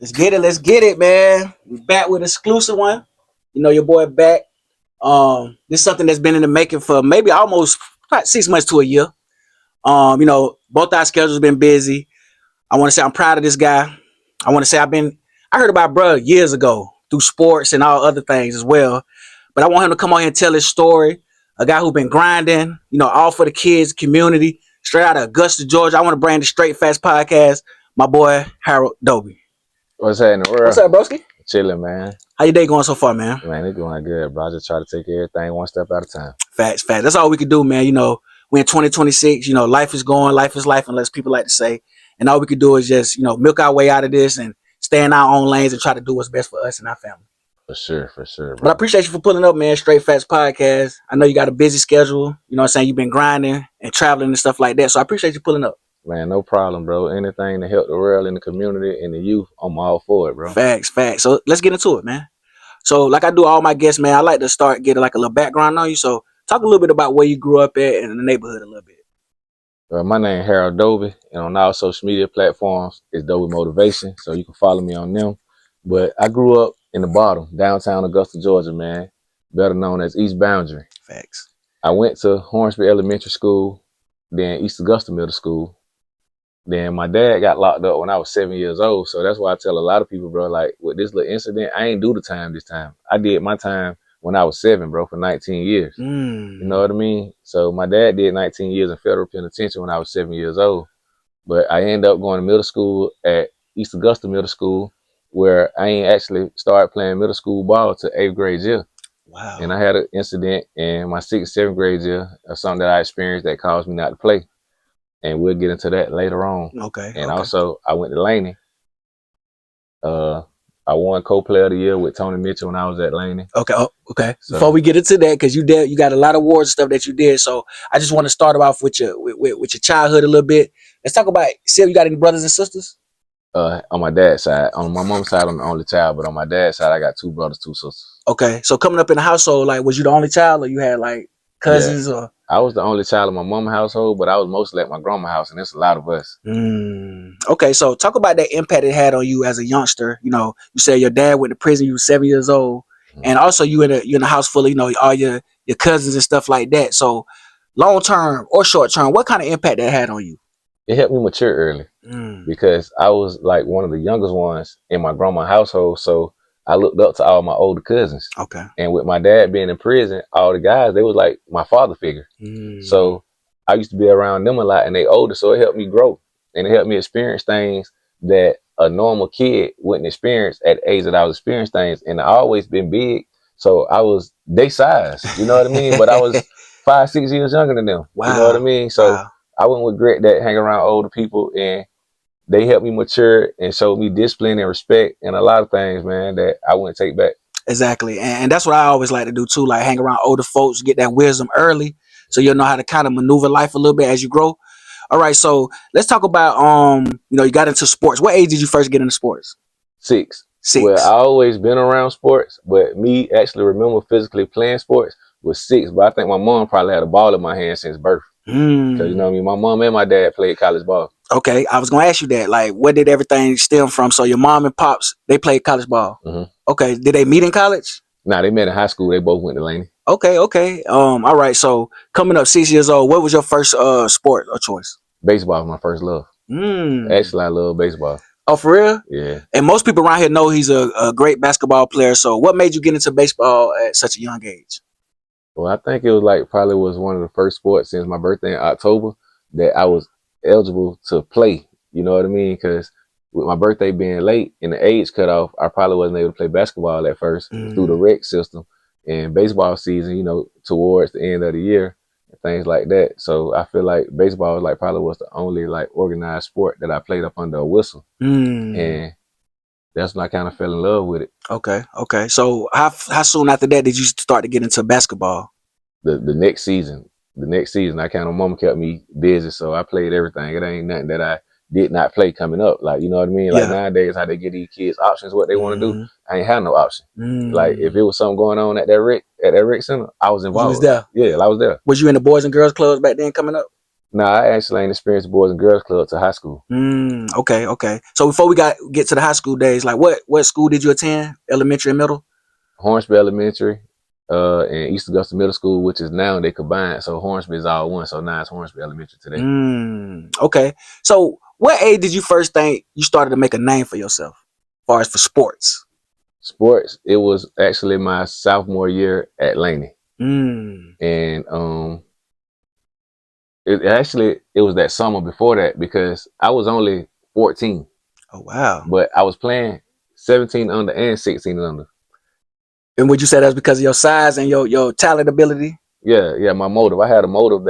Let's get it, man. We back with an exclusive one. You know your boy back. This is something that's been in the making for maybe almost about 6 months to a year. Both our schedules been busy. I want to say I'm proud of this guy. I want to say I heard about bruh years ago through sports and all other things as well. But I want him to come on here and tell his story. A guy who been grinding, all for the kids, community, straight out of Augusta, Georgia. I want to bring the Straight Facts podcast, my boy Harold Doby. What's happening, What's world? up, broski? Chilling, man. How your day going so far, man? Man, it's going good, bro. I just try to take everything one step at a time. Facts. That's all we can do, man. We're in 2026. Life is going, life is life, unless people like to say. And all we can do is just, milk our way out of this and stay in our own lanes and try to do what's best for us and our family. For sure, bro. But I appreciate you for pulling up, man. Straight Facts Podcast. I know you got a busy schedule. You know what I'm saying? You've been grinding and traveling and stuff like that. So I appreciate you pulling up. Man, no problem, bro. Anything to help the world and the community and the youth, I'm all for it, bro. Facts. So let's get into it, man. So like I do all my guests, man, I like to start getting like a little background on you. So talk a little bit about where you grew up at and the neighborhood a little bit. My name is Harold Doby, and on all social media platforms, it's Doby Motivation, so you can follow me on them. But I grew up in the bottom, downtown Augusta, Georgia, man, better known as East Boundary. Facts. I went to Hornsby Elementary School, then East Augusta Middle School. Then my dad got locked up when I was 7 years old. So that's why I tell a lot of people, bro, like with this little incident, I ain't do the time this time. I did my time when I was 7, bro, for 19 years. You know what I mean? So my dad did 19 years in federal penitentiary when I was 7 years old. But I ended up going to middle school at East Augusta Middle School, where I ain't actually started playing middle school ball to 8th grade year. Wow. And I had an incident in my 6th, 7th grade year of something that I experienced that caused me not to play. And we'll get into that later on. Okay. And also, I went to Laney. I won co-player of the year with Tony Mitchell when I was at Laney. Okay. So, before we get into that, because you got a lot of awards and stuff that you did. So I just want to start off with your childhood a little bit. Let's talk about. See, you got any brothers and sisters? On my dad's side. On my mom's side, I'm the only child, but on my dad's side, I got 2 brothers, 2 sisters. Okay. So coming up in the household, like, was you the only child, or you had like cousins, or? I was the only child in my mom's household, but I was mostly at my grandma's house, and there's a lot of us. Okay, so talk about that impact it had on you as a youngster. You said your dad went to prison, you were 7 years old, and also you in a house full of, all your cousins and stuff like that. So long term or short term, what kind of impact that had on you? It helped me mature early because I was like one of the youngest ones in my grandma's household, so I looked up to all my older cousins. Okay. And with my dad being in prison, all the guys, they was like my father figure. So I used to be around them a lot, and they older, so it helped me grow. And it helped me experience things that a normal kid wouldn't experience at the age that I was experiencing things. And I always been big, so I was they size, you know what I mean? But I was 5, 6 years younger than them. Wow. You know what I mean? So I wouldn't regret that, hang around older people, and they helped me mature and showed me discipline and respect and a lot of things, man, that I wouldn't take back. Exactly. And that's what I always like to do too, like hang around older folks, get that wisdom early so you'll know how to kind of maneuver life a little bit as you grow. All right, so let's talk about you got into sports. What age did you first get into sports? 6. 6. Well, I always been around sports, but me actually remember physically playing sports was 6. But I think my mom probably had a ball in my hand since birth. Because you know what I mean, my mom and my dad played college ball. Okay, I was gonna ask you that. Like, where did everything stem from? So your mom and pops, they played college ball. Okay, did they meet in college? Nah, they met in high school. They both went to Laney. Okay. All right. So coming up 6 years old, what was your first sport or choice? Baseball was my first love. Actually, I love baseball. Oh, for real? Yeah. And most people around here know he's a great basketball player. So what made you get into baseball at such a young age? Well, I think it was probably was one of the first sports since my birthday in October that I was eligible to play. You know what I mean? Because with my birthday being late and the age cutoff, I probably wasn't able to play basketball at first through the rec system and baseball season, towards the end of the year and things like that. So I feel like baseball probably was the only organized sport that I played up under a whistle. And that's when I kind of fell in love with it. Okay. So how soon after that did you start to get into basketball? The next season. I kind of mama kept me busy, so I played everything. It ain't nothing that I did not play coming up. You know what I mean? Nowadays, how they give these kids options, what they want to do. I ain't had no option. If it was something going on at that rec center, I was involved. You was there? Yeah, I was there. Was you in the Boys and Girls Clubs back then coming up? No, I actually ain't experienced the Boys and Girls Club to high school. Okay. So before we get to the high school days, like what school did you attend? Elementary and middle? Hornsby Elementary, and East Augusta Middle School, which is now they combined. So Hornsby is all one. So now it's Hornsby Elementary today. Okay. So what age did you first think you started to make a name for yourself, as far as for sports? Sports, it was actually my sophomore year at Laney. And it was that summer before that because I was only 14. Oh wow. But I was playing 17 under and 16 under. And would you say that's because of your size and your talent ability? Yeah, my motive. I had a motive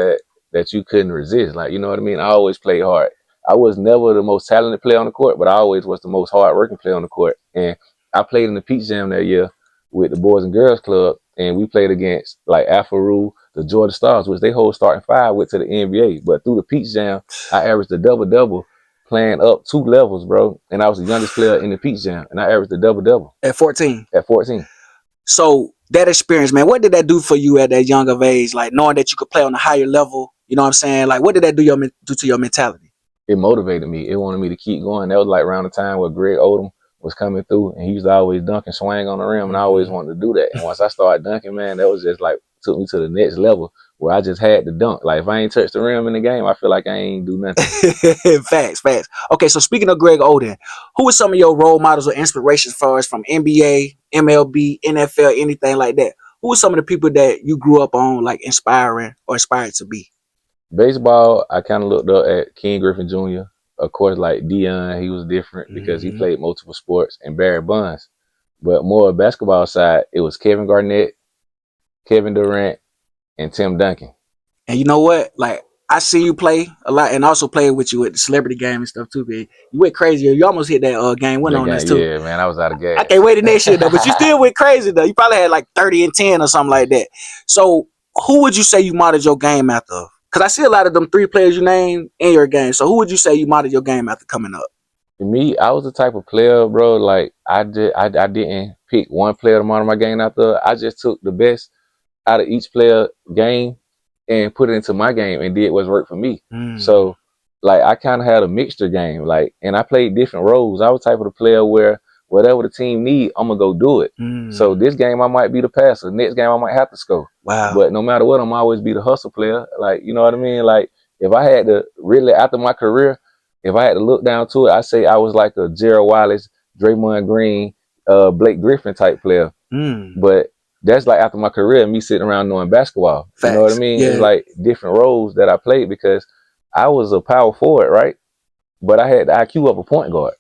that you couldn't resist. Like, you know what I mean? I always played hard. I was never the most talented player on the court, but I always was the most hard-working player on the court. And I played in the Peach Jam that year with the Boys and Girls Club, and we played against like Alpharu, the Georgia Stars, which they whole starting five went to the NBA. But through the Peach Jam, I averaged a double-double playing up 2 levels, bro. And I was the youngest player in the Peach Jam, and I averaged a double-double. At 14? At 14. So that experience, man, what did that do for you at that young of age? Like knowing that you could play on a higher level, you know what I'm saying? Like what did that do to your mentality? It motivated me. It wanted me to keep going. That was like around the time where Greg Odom was coming through, and he used to always dunk and swing on the rim, and I always wanted to do that. And once I started dunking, man, that was just like took me to the next level where I just had to dunk. Like if I ain't touched the rim in the game, I feel like I ain't do nothing. Facts. Okay, so speaking of Greg Oden, who are some of your role models or inspirations for us from NBA, MLB, NFL, anything like that? Who are some of the people that you grew up on, like inspiring or inspired to be? Baseball, I kind of looked up at Ken Griffey Jr. Of course, like Dion, he was different because he played multiple sports, and Barry Bonds. But more basketball side, it was Kevin Garnett, Kevin Durant, and Tim Duncan. And you know what? Like I see you play a lot, and also play with you at the celebrity game and stuff too. Big, you went crazy. You almost hit that game winner on us too. Yeah, man, I was out of gas. I can't wait to next year though, but you still went crazy though. You probably had like 30 and 10 or something like that. So who would you say you modeled your game after? Because I see a lot of them 3 players you named in your game. So who would you say you modeled your game after coming up? For me, I was the type of player, bro. Like I didn't pick one player to model my game after. I just took the best out of each player game and put it into my game and did what's worked for me. So like I kind of had a mixture game, like, and I played different roles. I was the type of the player where whatever the team need, I'm gonna go do it. So this game I might be the passer. Next game I might have to score. Wow. But no matter what, I'm always be the hustle player. Like, you know what I mean? Like if I had to really after my career, if I had to look down to it, I say I was like a Gerald Wallace, Draymond Green, Blake Griffin type player. But that's like after my career, me sitting around knowing basketball. Facts. You know what I mean? Yeah. It's like different roles that I played because I was a power forward, right? But I had the IQ of a point guard.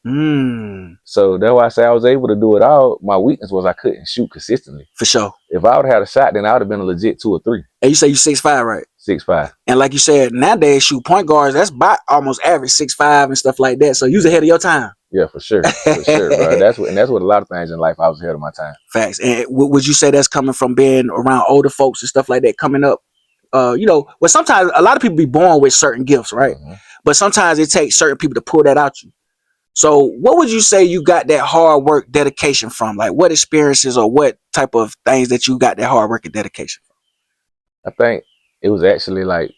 So that's why I say I was able to do it all. My weakness was I couldn't shoot consistently. For sure. If I would have had a shot, then I would have been a legit 2 or 3. And you say you 6'5", right? 6'5". And like you said, nowadays shoot point guards, that's about almost average 6'5" and stuff like that. So you was ahead of your time. Yeah, for sure, bro. That's what a lot of things in life I was ahead of my time. Facts. And would you say that's coming from being around older folks and stuff like that coming up? You know, well, sometimes a lot of people be born with certain gifts, right? But sometimes it takes certain people to pull that out you. So what would you say you got that hard work dedication from? Like what experiences or what type of things that you got that hard work and dedication from? I think it was actually like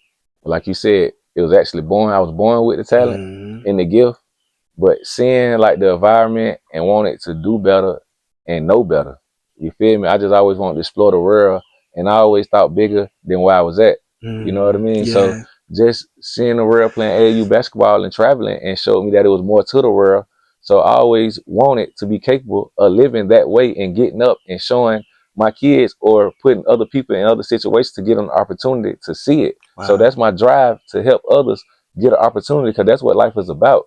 you said, it was actually I was born with the talent and the gift, but seeing like the environment and wanting to do better and know better. You feel me? I just always wanted to explore the world, and I always thought bigger than where I was at. You know what I mean? Yeah. So just seeing the world playing AAU basketball and traveling and showed me that it was more to the world. So I always wanted to be capable of living that way and getting up and showing my kids or putting other people in other situations to get an opportunity to see it. Wow. So that's my drive to help others get an opportunity because that's what life is about.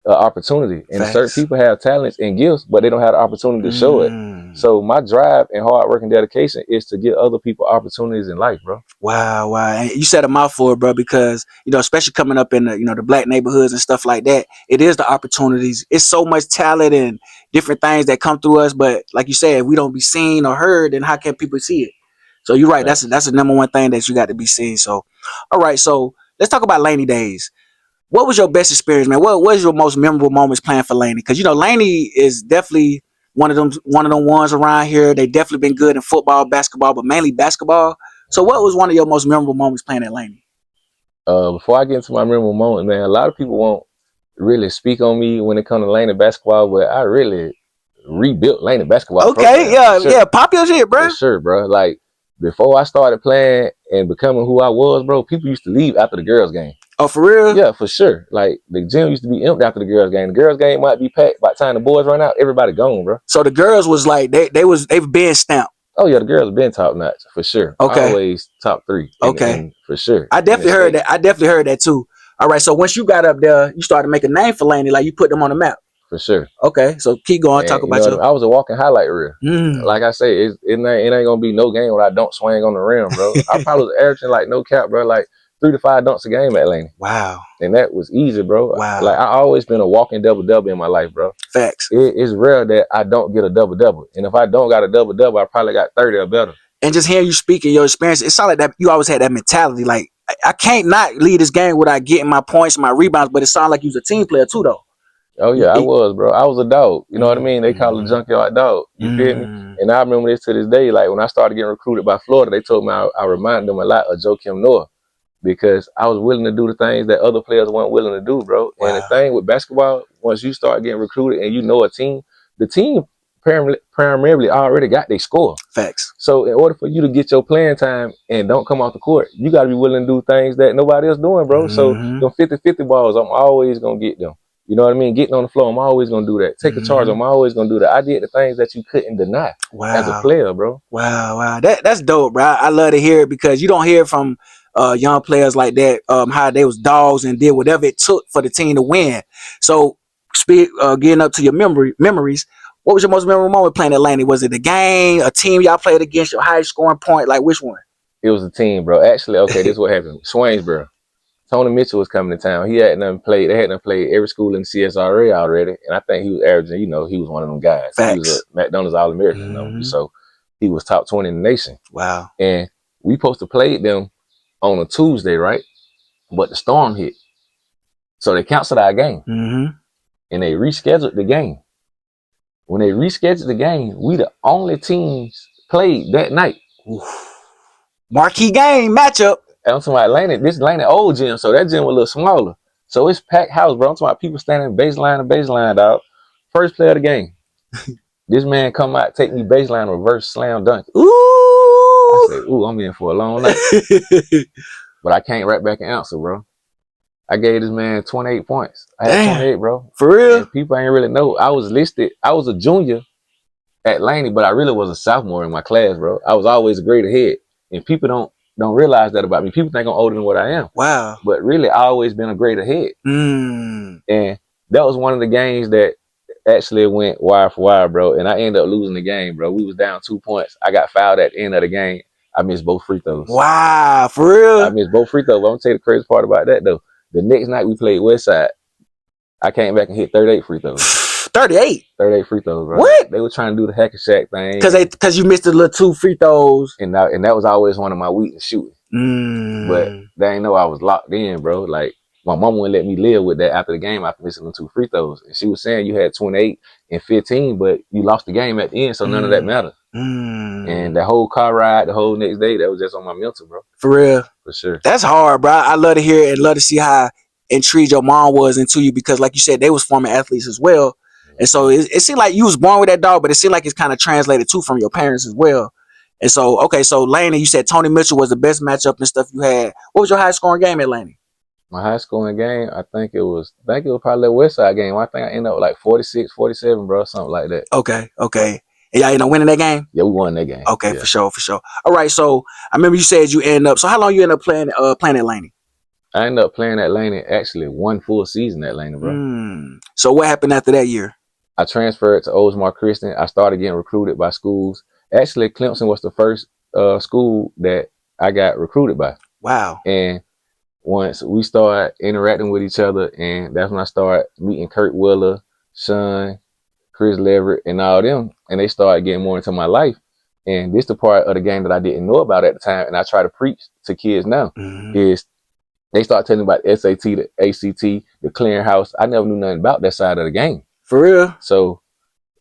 Opportunity. And certain people have talents and gifts, but they don't have the opportunity to show it. So my drive and hard work and dedication is to get other people opportunities in life, bro. Wow. And you said a mouthful, bro, because, you know, especially coming up in the, you know, the black neighborhoods and stuff like that, it is the opportunities. It's so much talent and different things that come through us. But like you said, if we don't be seen or heard, then how can people see it? So you're right. That's the number one thing that you got to be seen. So, all right. So let's talk about Laney days. What was your best experience, man? What was your most memorable moments playing for Laney? Because, you know, Laney is definitely one of them ones around here. They definitely been good in football, basketball, but mainly basketball. So what was one of your most memorable moments playing at Laney? Before I get into my memorable moment, man, a lot of people won't really speak on me when it comes to Laney basketball, but I really rebuilt Laney basketball Okay, program for yeah, sure. yeah, pop your shit, bro. For sure, bro. Like before I started playing and becoming who I was, bro, people used to leave after the girls' game. Oh, for real? Yeah, for sure. Like the gym used to be empty after the girls' game. The girls' game might be packed by the time the boys run out. Everybody gone, bro. So the girls was like they've been stamped. Oh yeah, the girls have been top notch for sure. Okay. Always top 3. And for sure. I definitely heard that. I definitely heard that too. All right. So once you got up there, you started to make a name for Laney, like you put them on the map. For sure. Okay. So keep going. And, talk about your. I was a walking highlight reel. Like I say, it ain't gonna be no game when I don't swing on the rim, bro. I probably was averaging like no cap, bro, like 3 to 5 dunks a game at Laney. Wow. And that was easy, bro. Wow. Like I always been a walking double-double in my life, bro. Facts. It's rare that I don't get a double-double. And if I don't got a double-double, I probably got 30 or better. And just hearing you speak in your experience, it sounds like that you always had that mentality. Like I can't not lead this game without getting my points, my rebounds. But it sounds like you was a team player too, though. Oh yeah, I was, bro. I was a dog. You know what I mean? They call it a junkyard dog. You feel me? And I remember this to this day. Like when I started getting recruited by Florida, they told me I reminded them a lot of Joakim Noah because I was willing to do the things that other players weren't willing to do, bro. Wow. And the thing with basketball, once you start getting recruited and you know a team, the team primarily already got their score. Facts. So in order for you to get your playing time and don't come off the court, you got to be willing to do things that nobody else doing, bro. So them 50-50 balls, I'm always going to get them. You know what I mean? Getting on the floor, I'm always going to do that. Take a charge, I'm always going to do that. I did the things that you couldn't deny as a player, bro. Wow. That's dope, bro. I love to hear it because you don't hear from young players like that, how they was dogs and did whatever it took for the team to win. So getting up to your memories, what was your most memorable moment playing at Laney? Was it a game, a team y'all played against, your highest scoring point? Like which one? It was a team, bro. Actually, okay, this is what happened. Swainsboro. Tony Mitchell was coming to town. He hadn't played. They hadn't played every school in the CSRA already, and I think he was averaging. You know, he was one of them guys. Facts. He was a McDonald's All-American, you know, so he was top 20 in the nation. Wow. And we supposed to play them on a Tuesday, right? But the storm hit, so they canceled our game, and they rescheduled the game. When they rescheduled the game, we the only teams played that night. Oof. Marquee game matchup. I'm talking about Laney, this Laney old gym, so that gym was a little smaller. So it's packed house, bro. I'm talking about people standing baseline to baseline, dog. First play of the game. This man come out, take me baseline, reverse slam dunk. Ooh. I said, ooh, I'm in for a long night. But I can't right back and answer, bro. I gave this man 28 points. I had 28, bro. For real? And people ain't really know. I was listed. I was a junior at Laney, but I really was a sophomore in my class, bro. I was always a grade ahead. And people don't realize that about me. People think I'm older than what I am. Wow. But really, I always been a grade ahead. And that was one of the games that actually went wire for wire, bro. And I ended up losing the game, bro. We was down 2 points. I got fouled at the end of the game. I missed both free throws. Wow, for real? I missed both free throws. I'm going to tell you the crazy part about that, though. The next night we played Westside, I came back and hit 38 free throws. 38? 38 free throws, bro. What? They were trying to do the hack and shack thing. Because you missed the little 2 free throws. And that was always one of my weakness, shooting. But they ain't know I was locked in, bro. Like, my mom wouldn't let me live with that after the game after missing them 2 free throws. And she was saying you had 28 and 15, but you lost the game at the end, so none of that mattered. And that whole car ride, the whole next day, that was just on my mental, bro. For real? For sure. That's hard, bro. I love to hear it and love to see how intrigued your mom was into you because, like you said, they was former athletes as well. And so it seemed like you was born with that dog, but it seemed like it's kind of translated too from your parents as well. And so, okay, so Laney, you said Tony Mitchell was the best matchup and stuff you had. What was your high scoring game at Laney? My high scoring game, I think it was probably that Westside game. I think I ended up with like 46, 47, bro, something like that. Okay. And y'all ended up winning that game? Yeah, we won that game. Okay, for sure. All right, so I remember you said you end up. So how long you end up playing at Laney? I ended up playing at Laney actually 1 full season at Laney, bro. So what happened after that year? I transferred to Oldsmar Christian. I started getting recruited by schools. Actually, Clemson was the first school that I got recruited by. Wow. And once we started interacting with each other, and that's when I started meeting Kurt Willer, Sean, Chris Leverett, and all them, and they started getting more into my life. And this the part of the game that I didn't know about at the time, and I try to preach to kids now, is they start telling me about the SAT, the ACT, the clearinghouse. I never knew nothing about that side of the game. For real? So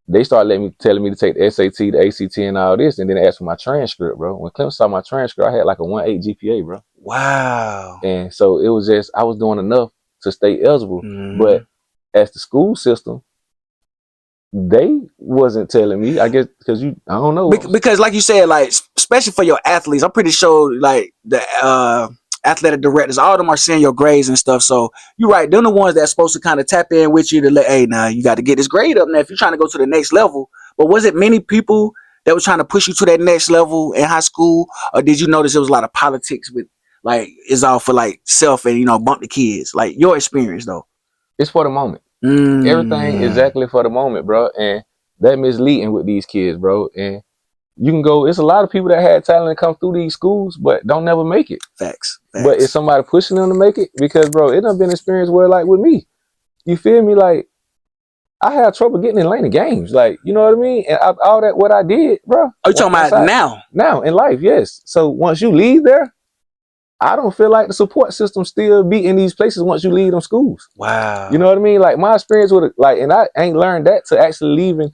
they started telling me to take the SAT, the ACT, and all this, and then they asked for my transcript, bro. When Clemson saw my transcript, I had like a 1.8 GPA, bro. Wow. And so it was just, I was doing enough to stay eligible. But as the school system, they wasn't telling me, I guess, because I don't know. Because like you said, like, especially for your athletes, I'm pretty sure like the athletic directors, all of them are seeing your grades and stuff. So you're right, they're the ones that's supposed to kind of tap in with you to let, hey, now you got to get this grade up now if you're trying to go to the next level. But was it many people that were trying to push you to that next level in high school, or did you notice there was a lot of politics with, like, it's all for like self and, you know, bump the kids? Like, your experience though. It's for the moment. Everything exactly for the moment, bro. And that misleading with these kids, bro. And you can go, it's a lot of people that had talent to come through these schools, but don't never make it. Facts. But it's somebody pushing them to make it, because, bro, it done been an experience where, like, with me, you feel me? Like, I had trouble getting in lane of games. Like, you know what I mean? And all that, what I did, bro. Are you talking about now? Now, in life, yes. So once you leave there, I don't feel like the support system still be in these places once you leave them schools. Wow. You know what I mean? Like, my experience with it, like, and I ain't learned that to actually leaving,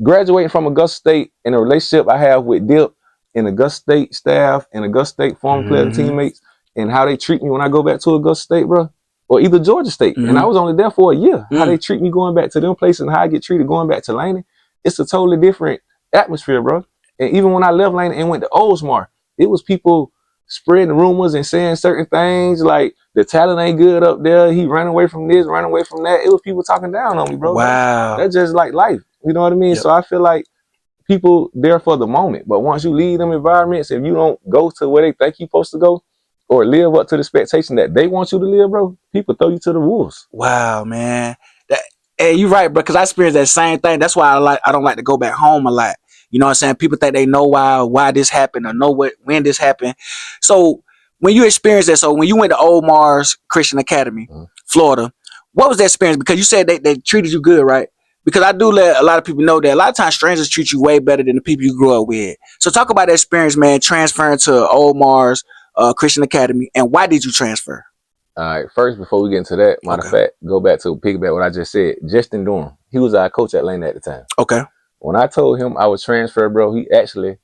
graduating from Augusta State, in a relationship I have with Dip and Augusta State staff and Augusta State former players and teammates, and how they treat me when I go back to Augusta State, bro, or either Georgia State. And I was only there for a year. How they treat me going back to them places and how I get treated going back to Laney, it's a totally different atmosphere, bro. And even when I left Laney and went to Oldsmar, it was people spreading rumors and saying certain things like the talent ain't good up there. He ran away from this, ran away from that. It was people talking down on me, bro. Wow. That's just like life. You know what I mean? Yep. So I feel like people there for the moment. But once you leave them environments, if you don't go to where they think you're supposed to go or live up to the expectation that they want you to live, bro, people throw you to the wolves. Wow, man. Hey, you're right, bro, because I experienced that same thing. That's why I don't like to go back home a lot. You know what I'm saying? People think they know why this happened or know when this happened. So when you experienced that, so when you went to Old Mars Christian Academy, Florida, what was that experience? Because you said they treated you good, right? Because I do let a lot of people know that a lot of times strangers treat you way better than the people you grew up with. So talk about that experience, man, transferring to Old Mars Christian Academy, and why did you transfer? All right, first, before we get into that, matter of fact, go back to piggyback what I just said. Justin Durham, he was our coach at Lane at the time. Okay. When I told him I was transferred, bro, he actually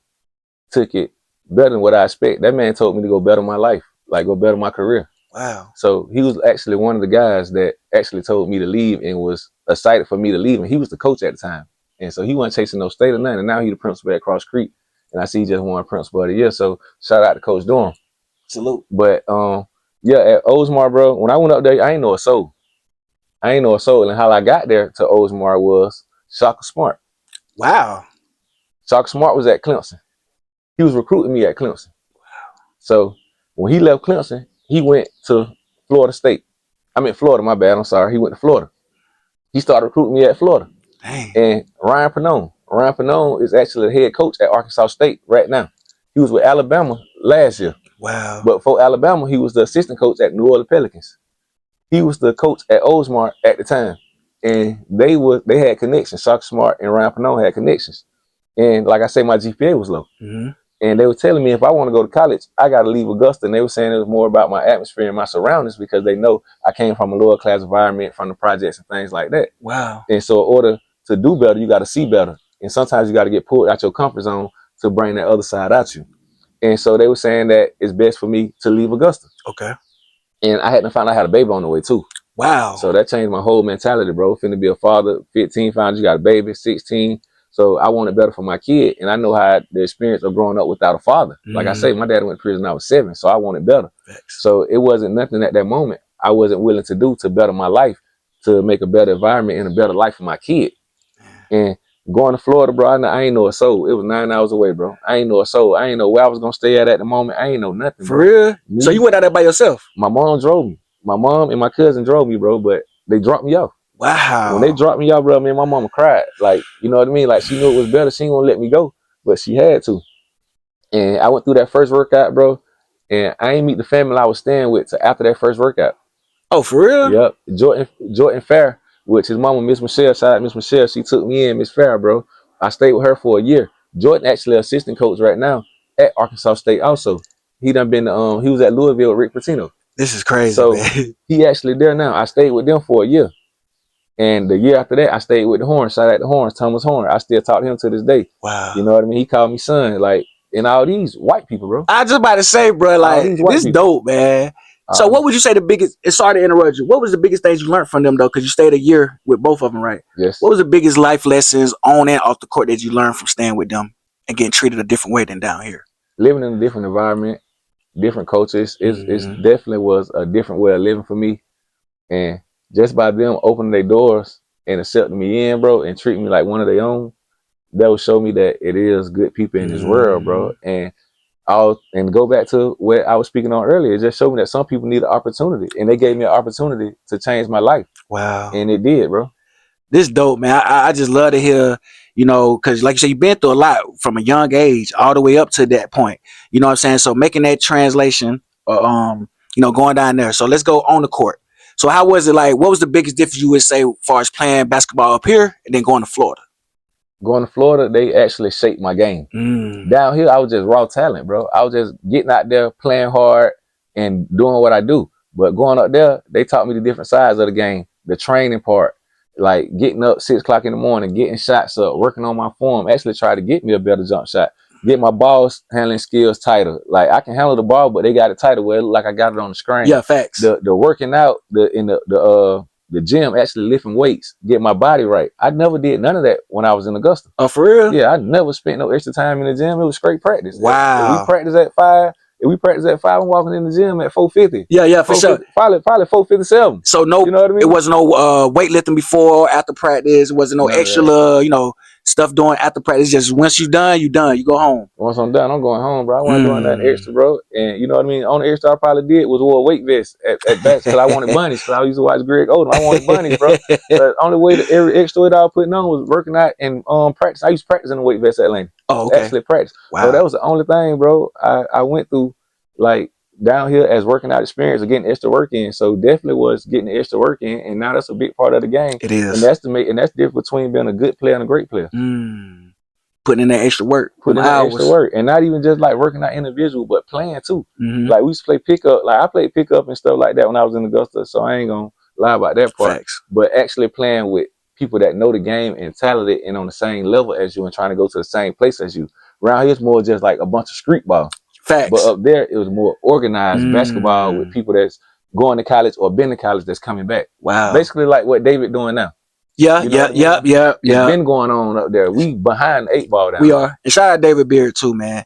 took it better than what I expect. That man told me to go better my life, like go better my career. Wow. So he was actually one of the guys that actually told me to leave and was excited for me to leave. And he was the coach at the time. And so he wasn't chasing no state or nothing. And now he's the principal at Cross Creek. And I see he just won principal of the year. So shout out to Coach Durham. Salute. But yeah, at Oldsmar, bro, when I went up there, I ain't know a soul. And how I got there to Oldsmar was Shaka Smart. Wow. Shaka Smart was at Clemson. He was recruiting me at Clemson. Wow. So when he left Clemson, he went to Florida State. I mean, Florida, my bad. I'm sorry. He went to Florida. He started recruiting me at Florida. Dang. And Ryan Pannone is actually the head coach at Arkansas State right now. He was with Alabama last year. Wow. But for Alabama, he was the assistant coach at New Orleans Pelicans. He was the coach at Oldsmar at the time. And they had connections. Shaka Smart and Ryan Pannone had connections. And like I say, my GPA was low. And they were telling me if I want to go to college, I got to leave Augusta. And they were saying it was more about my atmosphere and my surroundings because they know I came from a lower class environment, from the projects and things like that. Wow. And so in order to do better, you got to see better. And sometimes you got to get pulled out your comfort zone to bring that other side out you. And so they were saying that it's best for me to leave Augusta. Okay. And I hadn't found out I had a baby on the way too. Wow. So that changed my whole mentality, bro. Finna be a father, 15, found you got a baby, 16. So I wanted better for my kid. And I know how the experience of growing up without a father. Like I say, my dad went to prison when I was 7. So I wanted better. So it wasn't nothing at that moment I wasn't willing to do to better my life, to make a better environment and a better life for my kid. And going to Florida, bro, I ain't know a soul. It was 9 hours away, bro. I ain't know a soul. I ain't know where I was going to stay at the moment. I ain't know nothing, For real? So you went out there by yourself? My mom drove me. My mom and my cousin drove me, bro, but they dropped me off. Wow. When they dropped me off, bro, me and my mama cried. Like, you know what I mean? Like, she knew it was better. She didn't want to let me go, but she had to. And I went through that first workout, bro, and I ain't meet the family I was staying with till after that first workout. Oh, for real? Yep. Jordan Fair, which his mama, Miss Michelle, shout out Miss Michelle, she took me in, Miss Fair, bro. I stayed with her for a year. Jordan actually assistant coach right now at Arkansas State also. He done been, he was at Louisville with Rick Pitino. This is crazy, so man. He actually there now. I stayed with them for a year. And the year after that, I stayed with the Horns. Shout out the Horns, Thomas Horn. I still talk to him to this day. Wow. You know what I mean? He called me son. Like, And all these white people, bro. I just about to say, bro, All like these white this people. dope, man. So what would you say the biggest? Sorry to interrupt you. What was the biggest things you learned from them though? Because you stayed a year with both of them, right? Yes. What was the biggest life lessons on and off the court that you learned from staying with them and getting treated a different way than down here? Living in a different environment, different cultures. It's definitely was a different way of living for me. And just by them opening their doors and accepting me in, bro, and treating me like one of their own, that will show me that it is good people in this world, bro. And go back to what I was speaking on earlier. It just showed me that some people need an opportunity, and they gave me an opportunity to change my life. Wow. And it did, bro. This dope, man. I just love to hear, you know, because like you said, you've been through a lot from a young age all the way up to that point. You know what I'm saying? So making that translation, you know, going down there. So let's go on the court. So how was it like? What was the biggest difference you would say as far as playing basketball up here and then going to Florida? Going to Florida, they actually shaped my game. Down here, I was just raw talent, bro. I was just getting out there, playing hard, and doing what I do. But going up there, they taught me the different sides of the game, the training part, like getting up 6 o'clock in the morning, getting shots up, working on my form, actually try to get me a better jump shot, get my ball handling skills tighter. Like I can handle the ball, but they got it tighter where it look like I got it on the screen. Yeah, facts. The working out, the gym, actually lifting weights, get my body right. I never did none of that when I was in Augusta. Oh, for real? Yeah, I never spent no extra time in the gym. It was straight practice. Wow. If we practice at 5, I'm walking in the gym at 4:50. Yeah, for sure. Probably 4:57. So no, you know what I mean? It wasn't no weightlifting before or after practice. It wasn't no extra, you know, stuff doing after practice. Just once you're done, you done. You go home. Once I'm done, I'm going home, bro. I wasn't doing nothing extra, bro. And you know what I mean? Only extra I probably did was wore a weight vest at bats because I wanted bunnies. Because I used to watch Greg Oldham. I wanted bunnies, bro. The only way that every extra weight I was putting on was working out and practice. I used to practice in a weight vest at Atlanta. Oh, okay. Actually practice. Wow. So that was the only thing, bro. I went through like down here as working out experience or getting extra work in. So definitely was getting the extra work in, and now that's a big part of the game. It is. And that's the difference between being a good player and a great player. Putting in that extra work. Putting in that extra work. And not even just like working out individual, but playing too. Like we used to play pickup. Like I played pickup and stuff like that when I was in Augusta. So I ain't gonna lie about that part. Facts. But actually playing with people that know the game and talented and on the same level as you and trying to go to the same place as you. Around here it's more just like a bunch of street ball. Facts. But up there it was more organized basketball with people that's going to college or been to college that's coming back. Wow. Basically like what David doing now. Yeah. It's been going on up there. We behind the 8 ball down. We are. And shout out David Beard too, man.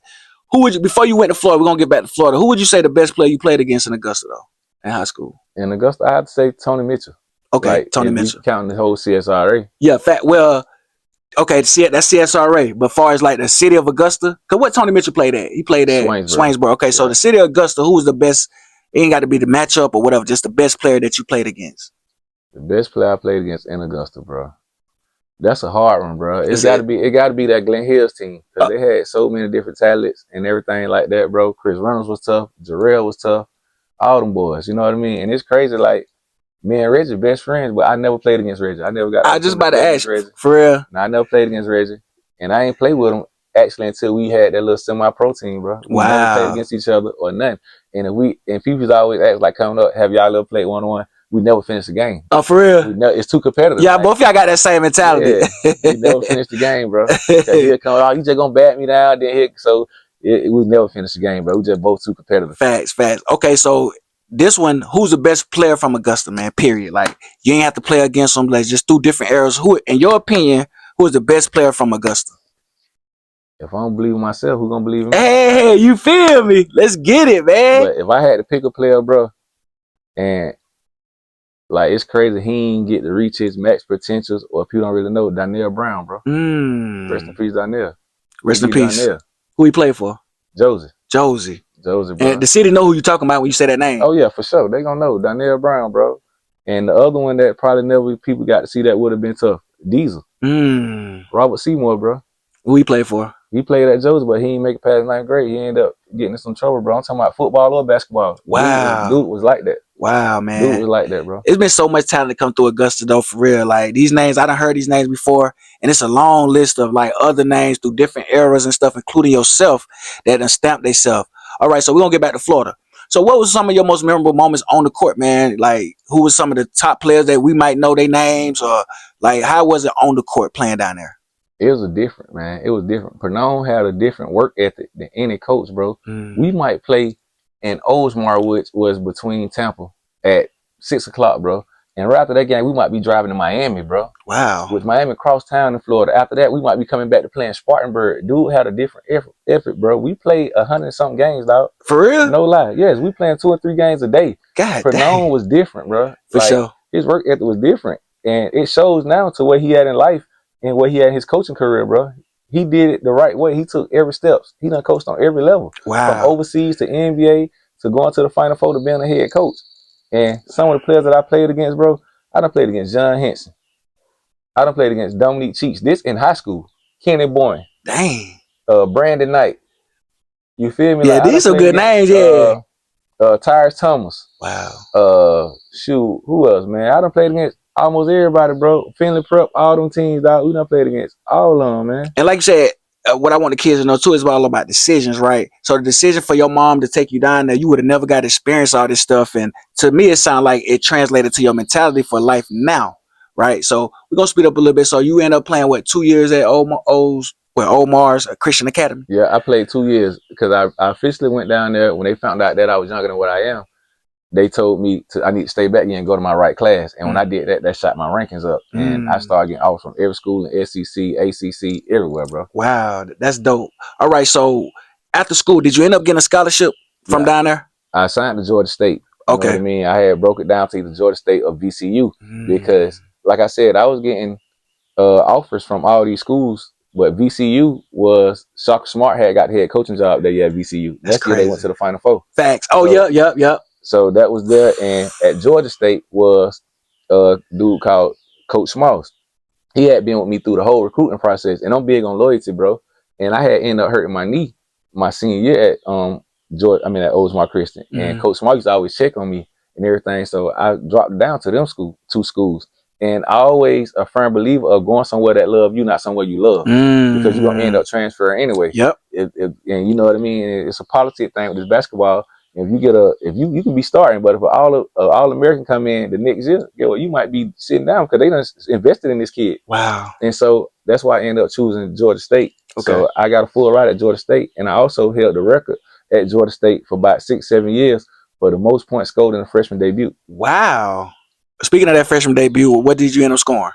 Who would you, before you went to Florida, we're gonna get back to Florida. Who would you say the best player you played against in Augusta though? In high school? In Augusta, I have to say Tony Mitchell. Okay, like, Tony Mitchell. Counting the whole CSRA. Yeah, well, okay, that's CSRA. But far as like the city of Augusta, cause what Tony Mitchell played at? He played at Swainsboro. Okay, so the city of Augusta, who was the best? It ain't got to be the matchup or whatever, just the best player that you played against. The best player I played against in Augusta, bro. That's a hard one, bro. It got to be that Glen Hills team because they had so many different talents and everything like that, bro. Chris Reynolds was tough. Jarrell was tough. All them boys, you know what I mean? And it's crazy, like me and Reggie best friends, but I never played against Reggie. I never got. I just about to ask Reggie. For real. No, I never played against Reggie, and I ain't played with him actually until we had that little semi-pro team, bro. We never played against each other or nothing. And people's always ask like, coming up, have y'all ever played 1-on-1? We never finished the game. Oh, for real? It's too competitive. Yeah, both y'all got that same mentality. Yeah, we never finished the game, bro. He'll come, oh, you just gonna bat me down, then hit. So we never finished the game, bro. We just both too competitive. Facts. Okay, so this one, who's the best player from Augusta, man? Period. Like you ain't have to play against them. Like just through different eras. Who, in your opinion, who is the best player from Augusta? If I don't believe in myself, who gonna believe in me? Hey, you feel me? Let's get it, man. But if I had to pick a player, bro, and like it's crazy he ain't get to reach his max potentials, or if you don't really know, Donnell Brown, bro. Rest in peace, Donnell. Rest in peace. Donnell. Who he played for? Josie, bro. And the city know who you talking about when you say that name. Oh yeah, for sure. They gonna know Donnell Brown, bro. And the other one that probably never people got to see that would have been tough, Diesel. Robert Seymour, bro. Who he played for? He played at Josie, but he ain't make it past 9th grade. He ended up getting in some trouble, bro. I'm talking about football or basketball. Wow. Dude was like that. Wow, man. Dude was like that, bro. It's been so much talent to come through Augusta, though, for real. Like, these names, I done heard these names before, and it's a long list of, like, other names through different eras and stuff, including yourself, that done stamped themselves. All right, so we're going to get back to Florida. So what was some of your most memorable moments on the court, man? Like, who was some of the top players that we might know their names, or, like, how was it on the court playing down there? It was a different, man. It was different. Pernone had a different work ethic than any coach, bro. We might play in Oldsmar, which was between Tampa, at 6 o'clock, bro. And right after that game, we might be driving to Miami, bro. Wow. With Miami cross town in Florida. After that, we might be coming back to playing Spartanburg. Dude had a different effort, bro. We played 100-something games, dog. For real? No lie. Yes, we playing 2 or 3 games a day. God Pernone dang. was different, bro. For sure. His work ethic was different. And it shows now to what he had in life and what he had in his coaching career, bro. He did it the right way. He took every step. He done coached on every level. Wow. From overseas to NBA to going to the Final Four to being a head coach. And some of the players that I played against, bro, I done played against John Henson. I done played against Dominique Cheeks. This in high school. Kenny Boyne. Dang. Brandon Knight. You feel me? Yeah, these are good names, yeah. Tyrus Thomas. Wow. Shoot, who else, man? I done played against almost everybody, bro. Finley Prep, all them teams, dog. We done played against all of them, man. And like you said, what I want the kids to know too is all about decisions, right? So the decision for your mom to take you down there, you would have never got to experience all this stuff. And to me, it sounded like it translated to your mentality for life now, right? So we're gonna speed up a little bit. So you end up playing what, 2 years at Omar's Christian Academy? Yeah, I played 2 years because I officially went down there when they found out that I was younger than what I am. They told me I need to stay back here and go to my right class. And when I did that, that shot my rankings up. And I started getting offers from every school in SEC, ACC, everywhere, bro. Wow, that's dope. All right, so after school, did you end up getting a scholarship from down there? I signed to Georgia State. You know what I mean? I had broke it down to either Georgia State or VCU because, like I said, I was getting offers from all these schools, but VCU was Shaka Smart had got the head coaching job there at VCU. That's crazy. They went to the Final Four. Facts. Oh, so, yep. So that was there, and at Georgia State was a dude called Coach Smalls. He had been with me through the whole recruiting process, and I'm big on loyalty, bro. And I had ended up hurting my knee my senior year at at Oldsmar Christian, and Coach Smalls used to always check on me and everything. So I dropped down to them two schools, and I always a firm believer of going somewhere that love you, not somewhere you love, because you're gonna end up transferring anyway. Yep. And you know what I mean. It's a politic thing with this basketball. If you get you can be starting, but if all American come in the next year, you might be sitting down because they done invested in this kid. Wow. And so that's why I ended up choosing Georgia State. Okay. So I got a full ride at Georgia State, and I also held the record at Georgia State for about 6-7 years for the most points scored in a freshman debut. Wow. Speaking of that freshman debut, what did you end up scoring?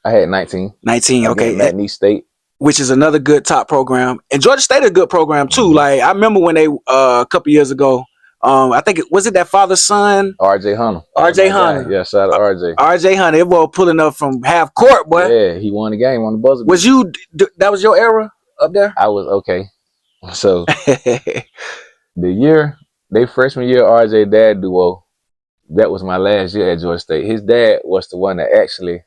I had 19. 19, okay. At McNeese State. Which is another good top program. And Georgia State is a good program too. Like I remember when they a couple years ago, I think was it that father's son? RJ Hunter. RJ Hunter. Yeah, shout out RJ. RJ Hunter. It was pulling up from half court, boy. Yeah, he won the game on the buzzer. Was you? That was your era up there? I was okay. So the year they freshman year RJ dad duo, that was my last year at Georgia State. His dad was the one that actually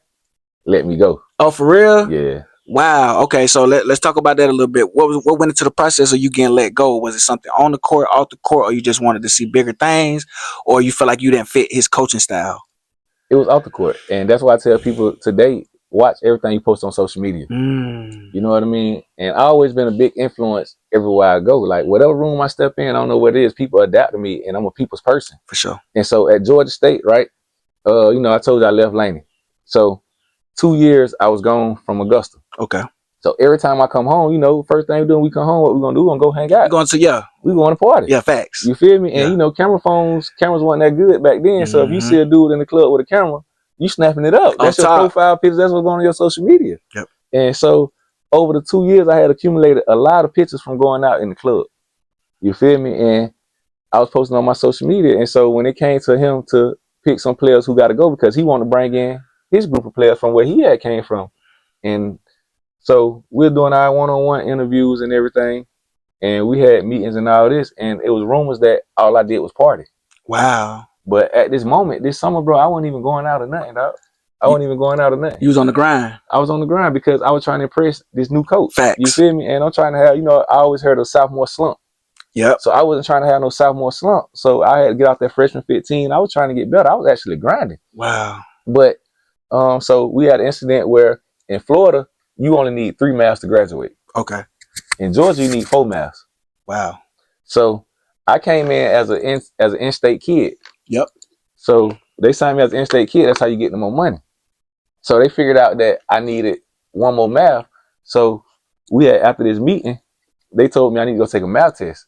let me go. Oh, for real? Yeah. Wow. Okay, so let's talk about that a little bit. What went into the process of you getting let go? Was it something on the court, off the court, or you just wanted to see bigger things, or you feel like you didn't fit his coaching style? It was off the court, and that's why I tell people today, watch everything you post on social media. You know what I mean? And I've always been a big influence everywhere I go. Like whatever room I step in, I don't know what it is, people adapt to me, and I'm a people's person. For sure. And so at Georgia State, right? I told you I left Laney. So 2 years I was gone from Augusta. Okay. So every time I come home, first thing we do when we come home, what we gonna do? We're gonna go hang out. We going to party. Yeah, facts. You feel me? And cameras wasn't that good back then. So if you see a dude in the club with a camera, you snapping it up. That's your profile pictures. That's what's going on your social media. Yep. And so over the 2 years, I had accumulated a lot of pictures from going out in the club. You feel me? And I was posting on my social media. And so when it came to him to pick some players who got to go, because he wanted to bring in his group of players from where he had came from. And so we're doing our one-on-one interviews and everything. And we had meetings and all this. And it was rumors that all I did was party. Wow. But at this moment, this summer, bro, I wasn't even going out or nothing, dog. I wasn't even going out or nothing. You was on the grind. I was on the grind because I was trying to impress this new coach. Facts. You feel me? And I'm trying to have, I always heard of sophomore slump. Yep. So I wasn't trying to have no sophomore slump. So I had to get off that freshman 15. I was trying to get better. I was actually grinding. Wow. But so we had an incident where in Florida, you only need 3 maths to graduate. Okay. In Georgia, you need 4 maths. Wow. So I came in as an in-state kid. Yep. So they signed me as an in-state kid. That's how you get the more money. So they figured out that I needed 1 more math. So we had, after this meeting, they told me I need to go take a math test.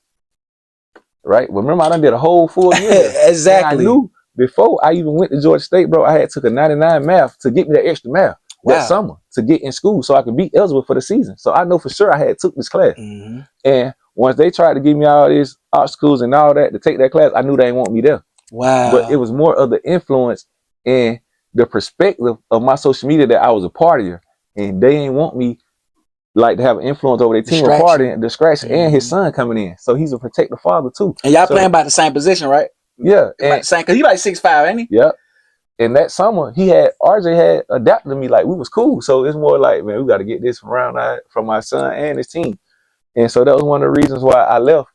Right? But remember, I done did a whole full year there. Exactly. And I knew before I even went to Georgia State, bro, I had took a 99 math to get me that extra math that summer to get in school so I could be eligible for the season. So I know for sure I had took this class. Mm-hmm. And once they tried to give me all these obstacles and all that to take that class, I knew they didn't want me there. Wow. But it was more of the influence and the perspective of my social media that I was a partier, and they didn't want me like to have an influence over their team or partying, distraction, and his son coming in. So he's a protective father too. And y'all playing about the same position, right? Yeah. And same, cause he like 6'5", ain't he? Yeah. And that summer, RJ had adapted to me, like we was cool. So it's more like, man, we got to get this from my son and his team. And so that was one of the reasons why I left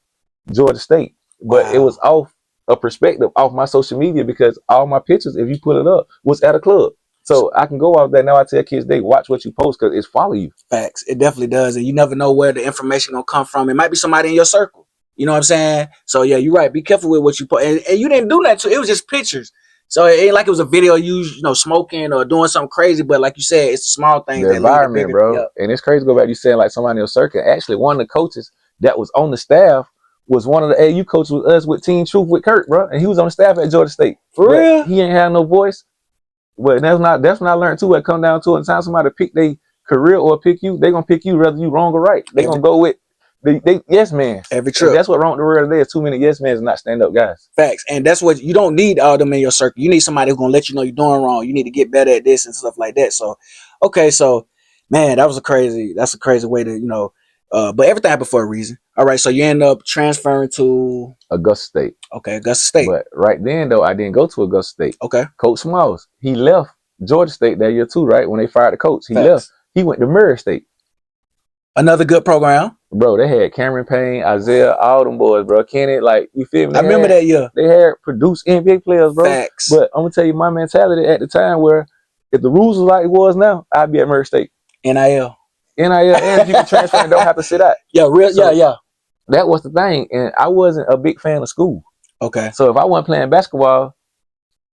Georgia State. But it was off a perspective, off my social media, because all my pictures, if you pull it up, was at a club. So I can go out there now. I tell kids, they watch what you post because it's follow you. Facts. It definitely does. And you never know where the information gonna come from. It might be somebody in your circle. You know what I'm saying? So yeah, you're right. Be careful with what you put. And you didn't do that too. It was just pictures. So it ain't like it was a video of you, smoking or doing something crazy. But like you said, it's the small things. The environment, bro. Yep. And it's crazy to go back. You saying like somebody in your circle. Actually, one of the coaches that was on the staff was one of the AU coaches with us with Team Truth with Kurt, bro. And he was on the staff at Georgia State. For real? He ain't had no voice. But that's when I learned too. It come down to it. Time somebody pick their career or pick you, they gonna pick you whether you wrong or right. They gonna go with they yes man. Every trip. That's what wrong with the world today. There's too many yes men and not stand up guys. Facts. And that's what you don't need all them in your circle. You need somebody who's gonna let you know you're doing wrong. You need to get better at this and stuff like that. So okay, so man, that's a crazy way to, but everything happened for a reason. All right, so you end up transferring to Augusta State. Okay, Augusta State. But right then though, I didn't go to Augusta State. Okay. Coach Smalls, he left Georgia State that year too, right? When they fired the coach, he left. He went to Murray State. Another good program. Bro, they had Cameron Payne, Isaiah, all them boys, bro. Kenny, like, you feel me? I remember that year. They had produced NBA players, bro. Facts. But I'm going to tell you my mentality at the time where if the rules was like it was now, I'd be at Murray State. NIL. And if you can transfer and don't have to sit out. Yeah, yeah. That was the thing. And I wasn't a big fan of school. Okay. So if I wasn't playing basketball,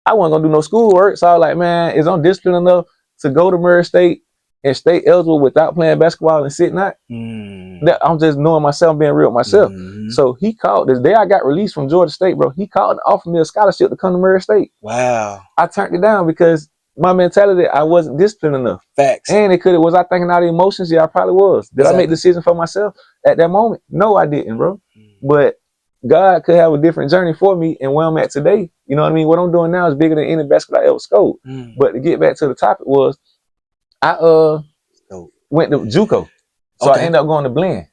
I wasn't going to do no schoolwork. So I was like, man, is I'm disciplined enough to go to Murray State and stay eligible without playing basketball and sitting out? That I'm just knowing myself, being real with myself. So he called this day I got released from Georgia State, bro. He called and offered me a scholarship to come to Murray State. Wow. I turned it down because my mentality, I wasn't disciplined enough. Facts. And was I thinking out of emotions? Yeah, I probably was. Did I make decisions for myself at that moment? No, I didn't, bro. But God could have a different journey for me and where I'm at today. You know what I mean? What I'm doing now is bigger than any basketball I ever scored. But to get back to the topic was, I went to JUCO. So I ended up going to Blinn.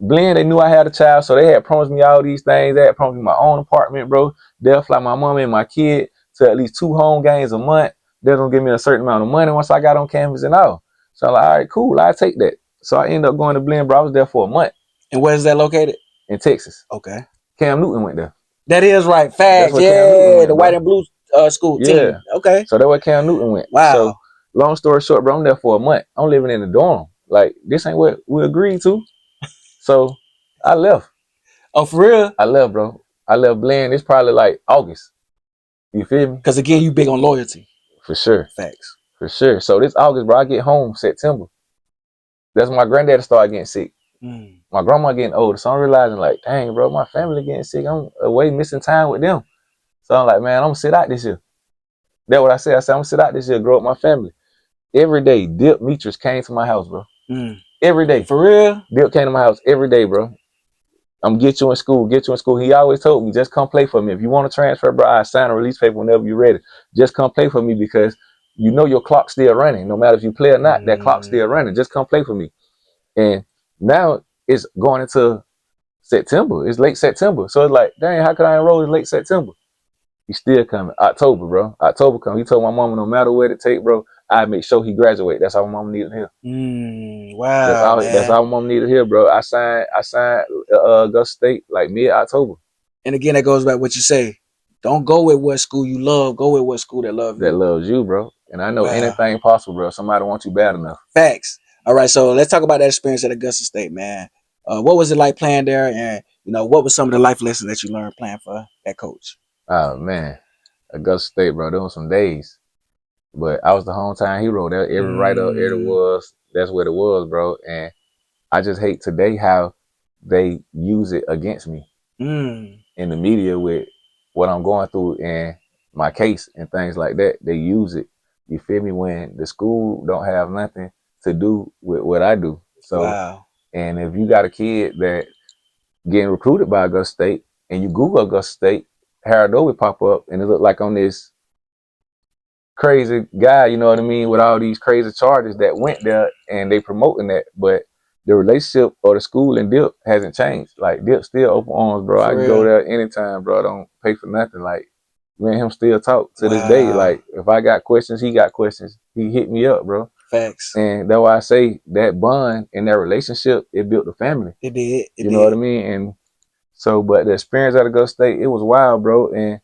Blinn, they knew I had a child, so they had promised me all these things. They had promised me my own apartment, bro. They'll fly my mom and my kid to at least 2 home games a month. They're going to give me a certain amount of money once I got on campus and all. So I'm like, all right, cool, I'll take that. So I ended up going to Blinn, bro. I was there for a month. And where's that located? In Texas. Okay. Cam Newton went there. That is right. Facts. Yeah, the white and blue school team. Yeah. Okay. So that's where Cam Newton went. Wow. So long story short, bro, I'm there for a month. I'm living in the dorm. Like, this ain't what we agreed to. So I left. Oh, for real? I left, bro. I left Blinn. It's probably like August. You feel me? Because again, you big on loyalty. For sure. Facts. For sure. So this August, bro, I get home September. That's when my granddaddy started getting sick. My grandma getting older. So I'm realizing, like, dang, bro, my family getting sick. I'm away missing time with them. So I'm like, man, I'm going to sit out this year. That's what I said. I said, I'm going to sit out this year, grow up my family. Every day, Dip Metrius came to my house, bro. Every day. For real? Dip came to my house every day, bro. I'm going to get you in school. He always told me, just come play for me. If you want to transfer, bro, I sign a release paper whenever you're ready. Just come play for me because you know your clock's still running. No matter if you play or not, that clock's still running. Just come play for me. And now it's going into September. It's late September. So it's like, dang, how could I enroll in late September? He's still coming. October, bro. October come. He told my mama no matter what it take, bro, I make sure he graduate. That's all my mama needed here. Wow. That's all my mama needed here, bro. I signed Augusta State like mid-October. And again, that goes back to what you say. Don't go with what school you love. Go with what school that loves you. That loves you, bro. And I know anything possible, bro. Somebody wants you bad enough. Facts. All right, so let's talk about that experience at Augusta State, man. What was it like playing there? And, what was some of the life lessons that you learned playing for that coach? Oh, man. Augusta State, bro. There was some days. But I was the hometown hero. Every write-up, every was that's what it was, bro. And I just hate today how they use it against me in the media with what I'm going through and my case and things like that. They use it. You feel me? When the school don't have nothing to do with what I do. So, Wow. and if you got a kid that getting recruited by Augusta State and you Google Augusta State, Harold Doby pop up and it look like on this crazy guy, you know what I mean, with all these crazy charges that went there and they promoting that, but the relationship or the school and Dip hasn't changed. Like Dip still open arms, bro. For I can real? go there anytime, bro. I don't pay for nothing. Like me and him still talk to this Wow. day. Like if I got questions, he got questions. He hit me up, bro. Facts. And that's why I say that bond and that relationship, it built the family. It did. You know what I mean? And so, but the experience at Augusta State, it was wild, bro. And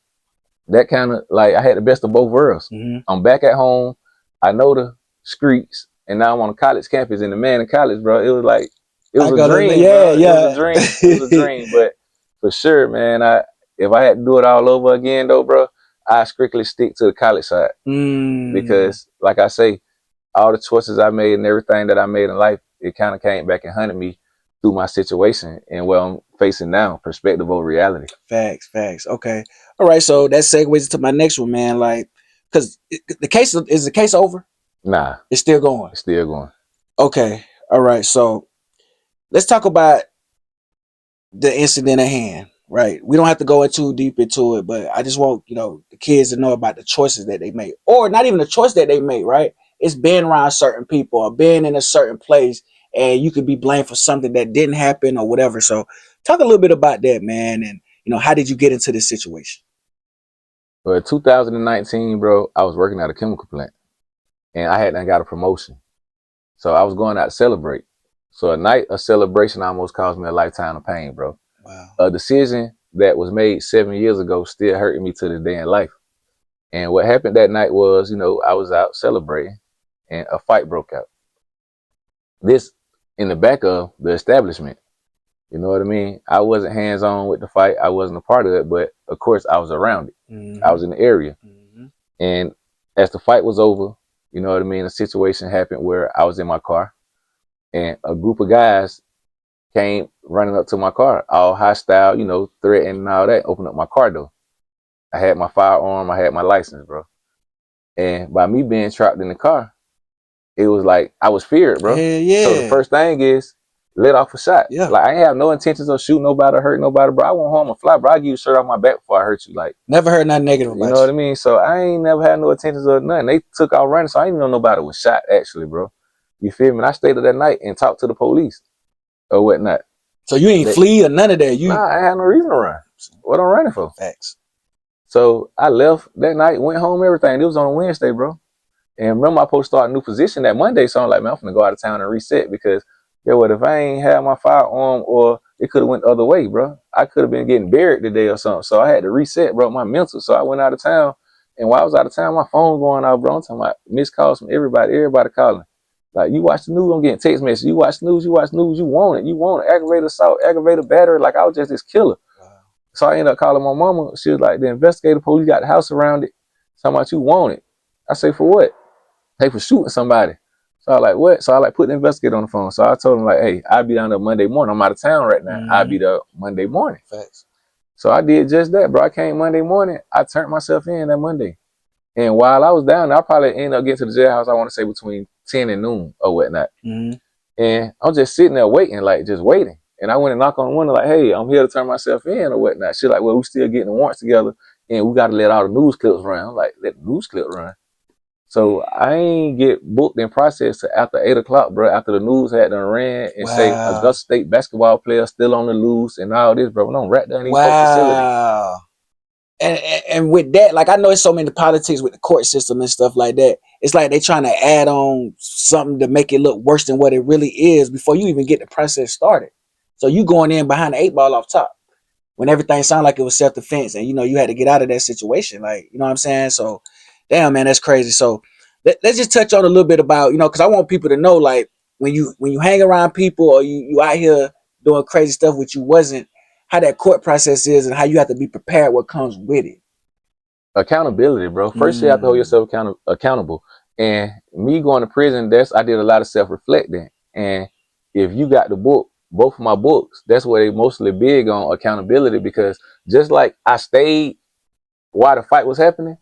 that kind of like I had the best of both worlds. I'm back at home. I know the streets, and now I'm on a college campus in the man in college, bro. It was like it was a dream, bro. It was a dream. It was a dream. But for sure, man, if I had to do it all over again, though, bro, I strictly stick to the college side because, like I say, all the choices I made and everything that I made in life, it kind of came back and hunted me through my situation and what I'm facing now, perspective over reality. Facts. Okay. All right. So that segues into my next one, man. Like, because the case is the case over? Nah, it's still going. It's still going. Okay. All right. So let's talk about the incident at hand. Right. We don't have to go too deep into it, but I just want the kids to know about the choices that they made, or not even the choice that they made. Right. It's being around certain people or being in a certain place, and you could be blamed for something that didn't happen or whatever. So talk a little bit about that, man, and how did you get into this situation? Well, 2019, bro, I was working at a chemical plant, and I hadn't got a promotion, so I was going out to celebrate. So a night of celebration almost caused me a lifetime of pain, bro. Wow. A decision that was made 7 years ago still hurting me to this day in life. And what happened that night was, I was out celebrating, and a fight broke out. This in the back of the establishment. You know what I mean? I wasn't hands-on with the fight. I wasn't a part of it, but of course I was around it. I was in the area. And as the fight was over, you know what I mean, a situation happened where I was in my car and a group of guys came running up to my car, all hostile, threatening and all that, opened up my car door. I had my firearm, I had my license, bro. And by me being trapped in the car, it was like I was feared, bro. Yeah. So the first thing is let off a shot. Yeah. Like I ain't have no intentions of shooting nobody or hurt nobody, bro. I won't harm a fly, bro. I give you a shirt off my back before I hurt you. Like never heard nothing negative about you know what I mean? So I ain't never had no intentions of nothing. They took off running, so I didn't know nobody was shot actually, bro. You feel me? And I stayed up that night and talked to the police or whatnot. So you ain't flee or none of that? Nah, I had no reason to run. What I'm running for? Facts. So I left that night, went home, everything. It was on a Wednesday, bro. And remember, I supposed to start a new position that Monday, so I'm like, man, I'm finna go out of town and reset because, what, if I ain't had my firearm or it could have went the other way, bro. I could have been getting buried today or something. So I had to reset, bro, my mental. So I went out of town. And while I was out of town, my phone going off, bro. I'm talking about missed calls from everybody calling. Like, you watch the news, I'm getting text messages. You watch the news, you want it. You want it. Aggravated assault, aggravated battery. Like, I was just this killer. Wow. So I ended up calling my mama. She was like, the investigator police got the house around it. Talking about you want it. I say, for what? Hey, for shooting somebody. So I like, what? So I like put the investigator on the phone. So I told him like, hey, I'll be down there Monday morning. I'm out of town right now. I'll be there Monday morning. Facts. So I did just that, bro. I came Monday morning. I turned myself in that Monday. And while I was down there, I probably ended up getting to the jailhouse, I want to say between 10 and noon or whatnot. And I'm just sitting there waiting, like just waiting. And I went and knocked on the window like, hey, I'm here to turn myself in or whatnot. She's like, well, we still getting the warrants together and we got to let all the news clips run. I'm like, let the news clip run. So I ain't get booked and processed till after 8 o'clock, bro. After the news had done ran and say Augusta State basketball player still on the loose and all this, bro. We don't rat down these folks' facility. And with that, like I know it's so many politics with the court system and stuff like that. It's like they trying to add on something to make it look worse than what it really is before you even get the process started. So you going in behind the 8 ball off top when everything sounded like it was self-defense and you had to get out of that situation. Like, you know what I'm saying? So damn, man, that's crazy. So let's just touch on a little bit about, because I want people to know, like, when you hang around people or you out here doing crazy stuff which you wasn't, how that court process is and how you have to be prepared what comes with it. Accountability, bro. First, you have to hold yourself accountable. And me going to prison, I did a lot of self-reflecting. And if you got the book, both of my books, that's where they mostly big on accountability, because just like I stayed while the fight was happening,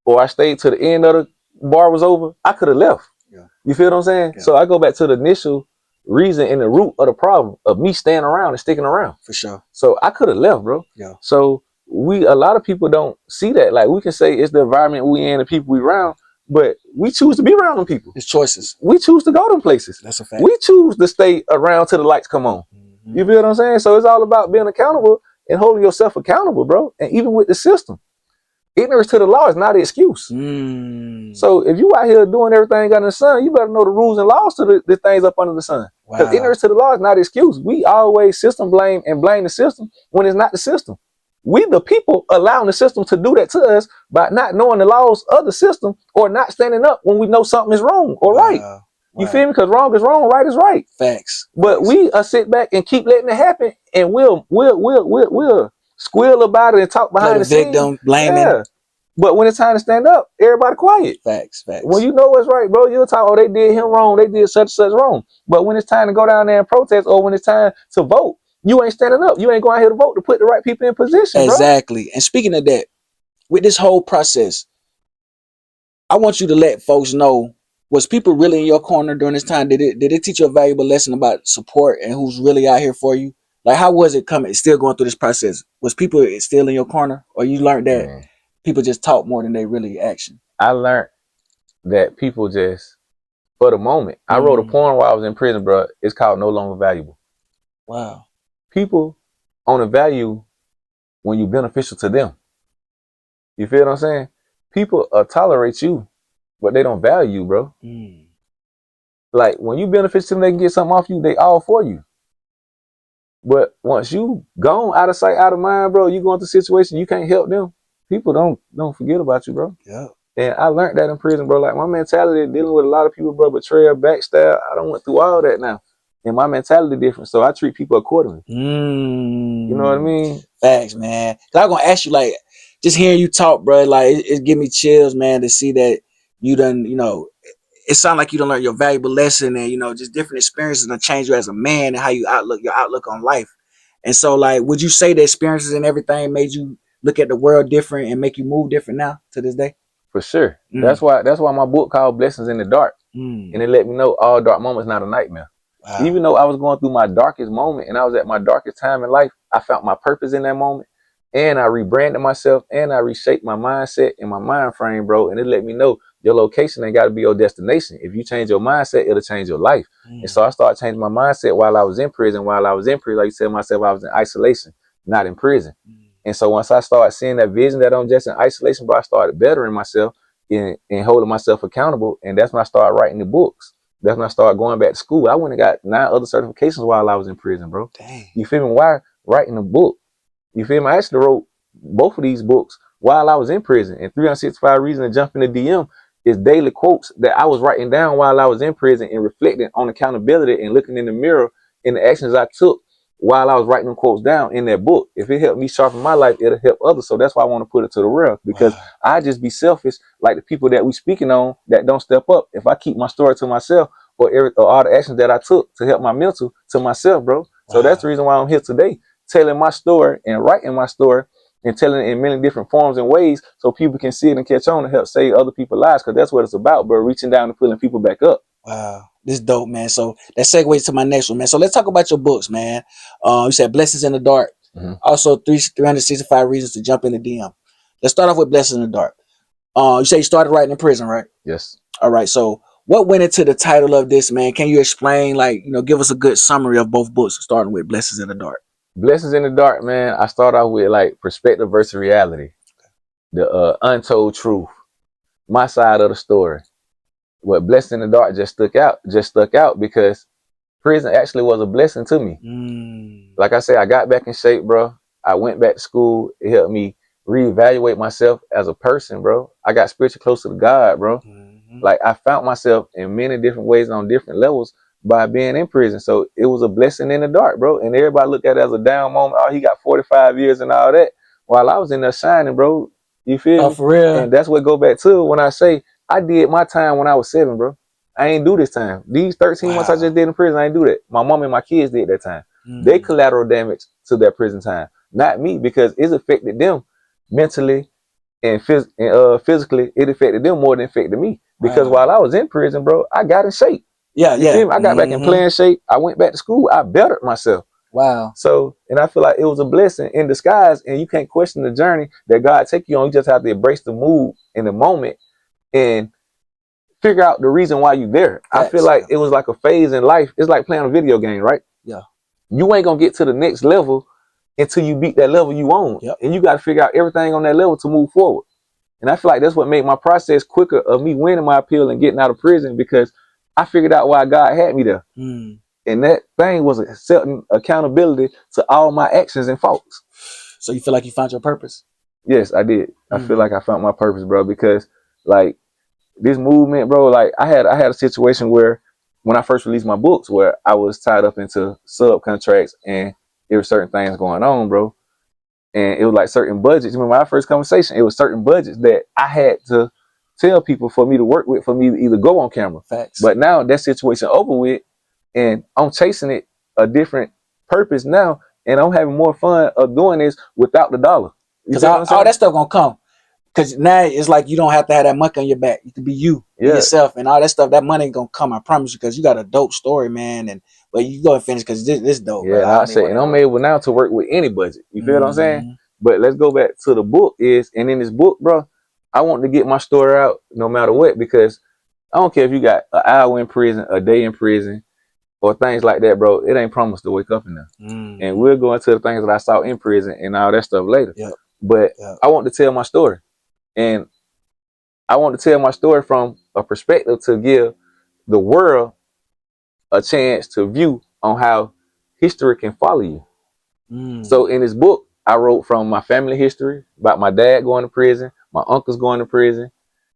or I stayed to the end of the bar was over, I could have left. Yeah. You feel what I'm saying? Yeah. So I go back to the initial reason and the root of the problem of me staying around and sticking around. For sure. So I could have left, bro. Yeah. So a lot of people don't see that. Like, we can say it's the environment we in, the people we around, but we choose to be around them people. It's choices. We choose to go to them places. That's a fact. We choose to stay around till the lights come on. Mm-hmm. You feel what I'm saying? So it's all about being accountable and holding yourself accountable, bro. And even with the system, ignorance to the law is not an excuse. So if you out here doing everything under the sun, you better know the rules and laws to the things up under the sun. Because ignorance to the law is not an excuse. We always system blame and blame the system when it's not the system. We, the people, allowing the system to do that to us by not knowing the laws of the system, or not standing up when we know something is wrong or right. You feel me? Because wrong is wrong, right is right. Facts. But we sit back and keep letting it happen, and we'll squeal about it and talk behind the victim, scenes. Blaming. Yeah. But when it's time to stand up, everybody quiet. Facts. When you know what's right, bro, you'll talk, oh, they did him wrong, they did such and such wrong. But when it's time to go down there and protest, or when it's time to vote, you ain't standing up. You ain't going out here to vote to put the right people in position, exactly. Bro. And speaking of that, with this whole process, I want you to let folks know, was people really in your corner during this time? Did it teach you a valuable lesson about support and who's really out here for you? Like, how was it still going through this process? Was people still in your corner, or you learned that people just talk more than they really action? I learned that people just, for the moment, I wrote a poem while I was in prison, bro. It's called No Longer Valuable. Wow. People only value when you're beneficial to them. You feel what I'm saying? People tolerate you, but they don't value you, bro. Like, when you beneficial to them, they can get something off you, they all for you. But once you gone out of sight, out of mind, bro, you go into a situation you can't help them. People don't forget about you, bro. Yeah. And I learned that in prison, bro. Like, my mentality dealing with a lot of people, bro, betrayal, backstab, I done went through all that now. And my mentality different, so I treat people accordingly. You know what I mean? Facts, man. Cause I'm gonna ask you, like, just hearing you talk, bro, like, it give me chills, man, to see that you done, it sounds like you done learned your valuable lesson, and just different experiences that change you as a man and how you your outlook on life. And so, like, would you say the experiences and everything made you look at the world different and make you move different now to this day? For sure. That's why my book called Blessings in the Dark. And it let me know all dark moments not a nightmare. Wow. Even though I was going through my darkest moment and I was at my darkest time in life, I found my purpose in that moment, and I rebranded myself, and I reshaped my mindset and my mind frame, bro. And it let me know your location ain't got to be your destination. If you change your mindset, it'll change your life. And so I started changing my mindset while I was in prison. While I was in prison, like you said myself, I was in isolation, not in prison. And so once I started seeing that vision that I'm just in isolation, bro, I started bettering myself and holding myself accountable. And that's when I started writing the books. That's when I started going back to school. I went and got 9 other certifications while I was in prison, bro. Dang. You feel me? Why writing a book? You feel me? I actually wrote both of these books while I was in prison. And 365 Reasons to Jump in the DM is daily quotes that I was writing down while I was in prison and reflecting on accountability and looking in the mirror in the actions I took while I was writing them quotes down in that book. If it helped me sharpen my life, it'll help others. So that's why I want to put it to the world, because I just be selfish like the people that we speaking on that don't step up. If I keep my story to myself, or all the actions that I took to help my mental to myself, bro. So that's the reason why I'm here today, telling my story and writing my story and telling it in many different forms and ways so people can see it and catch on to help save other people's lives, because that's what it's about, bro, reaching down and pulling people back up. Wow. This is dope, man. So that segues to my next one, man. So let's talk about your books, man. You said Blessings in the Dark. Also 365 Reasons to Jump in the DM. Let's start off with Blessings in the Dark. You say you started writing in prison, right? Yes. All right. So what went into the title of this, man? Can you explain, like, give us a good summary of both books, starting with Blessings in the Dark? Blessings in the Dark, man. I start off with like perspective versus reality, the untold truth, my side of the story. What Blessings in the Dark just stuck out because prison actually was a blessing to me. Like I said, I got back in shape, bro. I went back to school. It helped me reevaluate myself as a person, bro. I got spiritually closer to God, bro. Like, I found myself in many different ways on different levels by being in prison. So it was a blessing in the dark, bro. And everybody looked at it as a down moment. Oh, he got 45 years and all that. While I was in there shining, bro. You feel me? For real? And that's what go back to when I say I did my time when I was 7, bro. I ain't do this time. These 13 months I just did in prison, I ain't do that. My mom and my kids did that time. They collateral damage to their prison time, not me, because it's affected them mentally and physically. It affected them more than it affected me. Because while I was in prison, bro, I got in shape. You feel me? I got back in playing shape. I went back to school. I bettered myself. Wow. So, and I feel like it was a blessing in disguise, and you can't question the journey that God take you on. You just have to embrace the mood in the moment and figure out the reason why you there. I feel like it was like a phase in life. It's like playing a video game, right? Yeah. You ain't gonna get to the next level until you beat that level you own. Yep. And you got to figure out everything on that level to move forward. And I feel like that's what made my process quicker of me winning my appeal and getting out of prison, because I figured out why God had me there. And that thing was accepting accountability to all my actions and faults. So you feel like you found your purpose? Yes, I did. I feel like I found my purpose, bro, because like this movement, bro, like I had a situation where when I first released my books, where I was tied up into subcontracts and there were certain things going on, bro. And it was like certain budgets. Remember my first conversation, it was certain budgets that I had to tell people for me to work with, for me to either go on camera. Facts. But now that situation over with, and I'm chasing it a different purpose now, and I'm having more fun of doing this without the dollar. Because all that stuff gonna come. Because now it's like you don't have to have that monkey on your back. You can be you, yourself, and all that stuff. That money ain't gonna come, I promise you, because you got a dope story, man. But you go and finish, because this dope. Yeah, and I'm able now to work with any budget. You feel what I'm saying? But let's go back to the book and in this book, bro, I want to get my story out no matter what, because I don't care if you got an hour in prison, a day in prison, or things like that, bro. It ain't promised to wake up in there. And we'll go into the things that I saw in prison and all that stuff later. But I want to tell my story. And I want to tell my story from a perspective to give the world a chance to view on how history can follow you. So in this book, I wrote from my family history, about my dad going to prison, my uncles going to prison,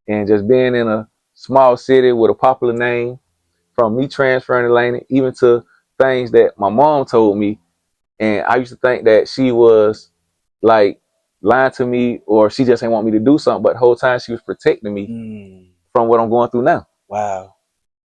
and just being in a small city with a popular name, from me transferring to Laney, even to things that my mom told me. And I used to think that she was like lying to me, or she just didn't want me to do something, but the whole time she was protecting me from what I'm going through now. Wow.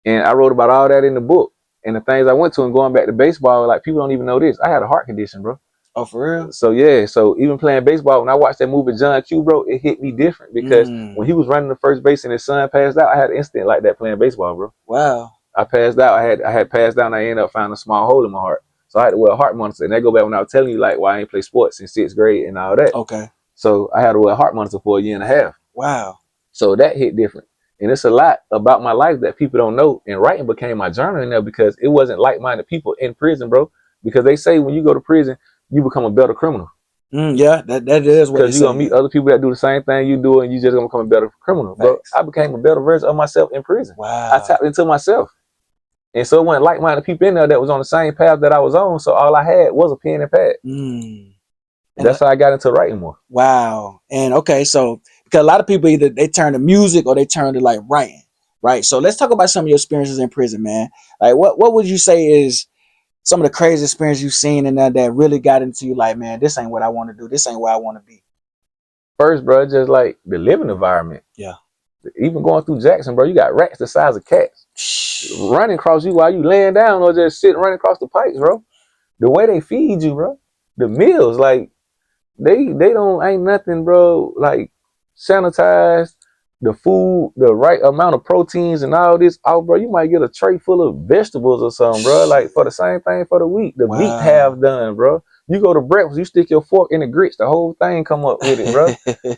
And I wrote about all that in the book and the things I went to. And going back to baseball, like people don't even know this, I had a heart condition, bro. Oh, for real? So yeah, so even playing baseball, when I watched that movie John Q, bro, it hit me different, because when he was running the first base and his son passed out, I had an instant like that playing baseball, bro. Wow. I passed out. I had passed out, and I ended up finding a small hole in my heart. So I had to wear a heart monitor. And that go back when I was telling you like why I ain't play sports in 6th grade and all that. Okay. So I had to wear a heart monitor for a year and a half. Wow. So that hit different. And it's a lot about my life that people don't know. And writing became my journal in there, because it wasn't like-minded people in prison, bro. Because they say when you go to prison, you become a better criminal. Yeah, that is what. Because you're gonna meet other people that do the same thing you do, and you just gonna become a better criminal. Bro, I became a better version of myself in prison. Wow. I tapped into myself. And so it wasn't like-minded people in there that was on the same path that I was on. So all I had was a pen and pad. And that's how I got into writing more. Wow. And okay, so because a lot of people either they turn to music or they turn to like writing, right? So let's talk about some of your experiences in prison, man. Like what would you say is some of the crazy experiences you've seen in there that really got into you? Like, man, this ain't what I want to do. This ain't where I want to be. First, bro, just like the living environment. Yeah. Even going through Jackson, bro, you got rats the size of cats running across you while you laying down, or just sitting running across the pipes, bro. The way they feed you, bro. The meals, like they don't ain't nothing, bro. Like sanitized, the food, the right amount of proteins and all this. Oh, bro, you might get a tray full of vegetables or something, bro. Like for the same thing for the week. The meat half done, bro. You go to breakfast, you stick your fork in the grits, the whole thing come up with it, bro.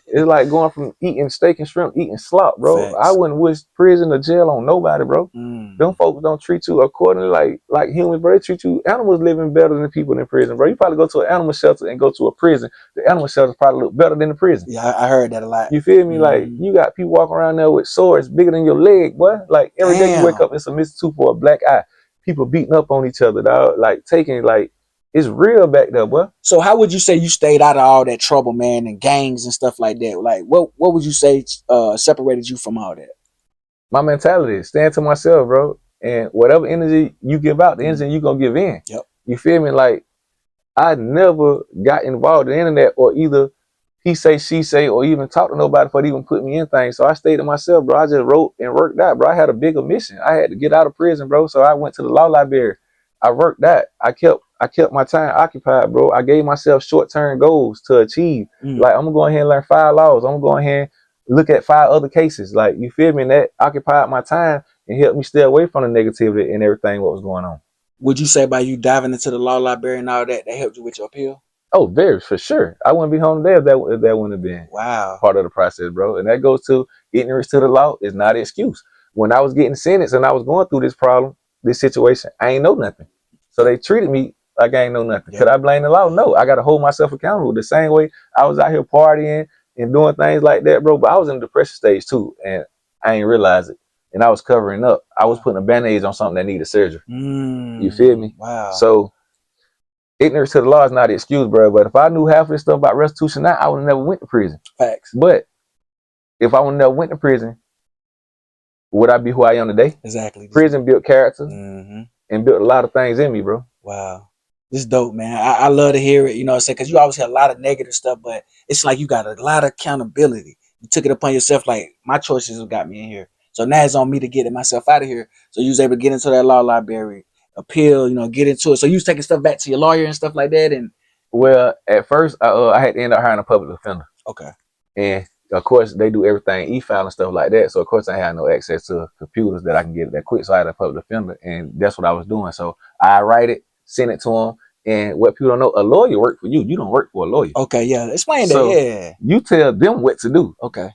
It's like going from eating steak and shrimp, eating slop, bro. Facts. I wouldn't wish prison or jail on nobody, bro. Them folks don't treat you accordingly like humans, bro. They treat you, animals living better than the people in prison, bro. You probably go to an animal shelter and go to a prison. The animal shelters probably look better than the prison. Yeah, I heard that a lot. You feel me? Like you got people walking around there with swords bigger than your leg, boy. Like every day you wake up, it's a missing tooth or a black eye. People beating up on each other, dog. Like taking it's real back there, boy. So how would you say you stayed out of all that trouble, man, and gangs and stuff like that? Like what would you say separated you from all that? My mentality, stand to myself, bro. And whatever energy you give out, the energy you gonna give in. Yep. You feel me? Like I never got involved in the internet or either he say, she say, or even talk to nobody before they even put me in things. So I stayed to myself, bro. I just wrote and worked out, bro. I had a bigger mission. I had to get out of prison, bro. So I went to the law library. I worked that. I kept my time occupied, bro. I gave myself short-term goals to achieve. Like, I'm gonna go ahead and learn 5 laws. I'm gonna go ahead and look at 5 other cases. Like, you feel me? And that occupied my time and helped me stay away from the negativity and everything what was going on. Would you say by you diving into the law library and all that, that helped you with your appeal? Oh, very, for sure. I wouldn't be home today if that wouldn't have been part of the process, bro. And that goes to ignorance to the law is not an excuse. When I was getting sentenced and I was going through this problem, this situation, I ain't know nothing. So they treated me like I ain't know nothing. Could I blame the law? No. I got to hold myself accountable. The same way I was out here partying and doing things like that, bro. But I was in the depression stage too, and I ain't realize it. And I was covering up. I was putting a band-aid on something that needed surgery. You feel me? Wow. So ignorance to the law is not an excuse, bro. But if I knew half of this stuff about restitution now, I would have never went to prison. Facts. But if I would never went to prison, would I be who I am today? Exactly. Prison built character and built a lot of things in me, bro. Wow. This is dope, man. I love to hear it, you know what I'm saying? Because you always hear a lot of negative stuff, but it's like you got a lot of accountability. You took it upon yourself, like, my choices have got me in here. So now it's on me to get myself out of here. So you was able to get into that law library, appeal, you know, get into it. So you was taking stuff back to your lawyer and stuff like that. And well, at first, I had to end up hiring a public defender. Okay. And of course, they do everything e-file and stuff like that. So of course, I had no access to computers that I can get that quick. So I had a public defender, and that's what I was doing. So I write it, send it to them. And what people don't know, a lawyer works for you. You don't work for a lawyer. Okay, yeah. Explain so that. Yeah. You tell them what to do. Okay.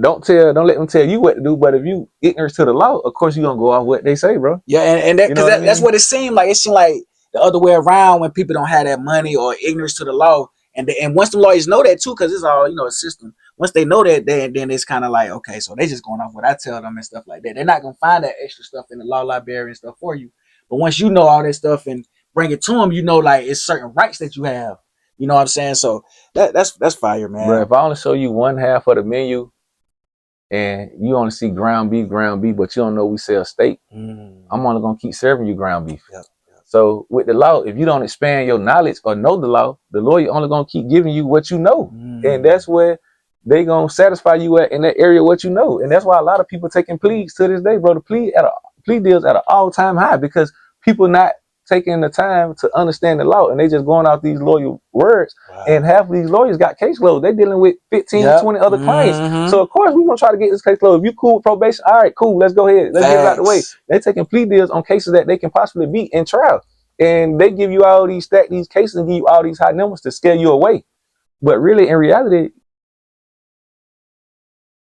Don't let them tell you what to do. But if you ignorant to the law, of course you're gonna go off what they say, bro. Yeah, and that, because that's what it seemed like. It seemed like the other way around when people don't have that money or ignorance to the law. And once the lawyers know that too, because it's all, you know, a system. Once they know that, then it's kind of like, okay, so they just going off what I tell them and stuff like that. They're not gonna find that extra stuff in the law library and stuff for you. But once you know all that stuff and bring it to them, you know, like, it's certain rights that you have. You know what I'm saying? So that's fire, man. Bro, if I only show you one half of the menu, and you only see ground beef, but you don't know we sell steak, I'm only gonna keep serving you ground beef. Yep. So with the law, if you don't expand your knowledge or know the law, the lawyer only gonna keep giving you what you know. And that's where they gonna satisfy you at in that area what you know. And that's why a lot of people taking pleas to this day, bro. The plea deals at an all-time high because people not taking the time to understand the law and they just going out these lawyer words. Wow. And half of these lawyers got caseloads. They dealing with 15, 20 other clients. So of course we're gonna try to get this caseload. If you cool with probation, all right, cool, let's go ahead. Let's get it out the way. They're taking plea deals on cases that they can possibly beat in trial. And they give you all these cases and give you all these high numbers to scare you away. But really, in reality,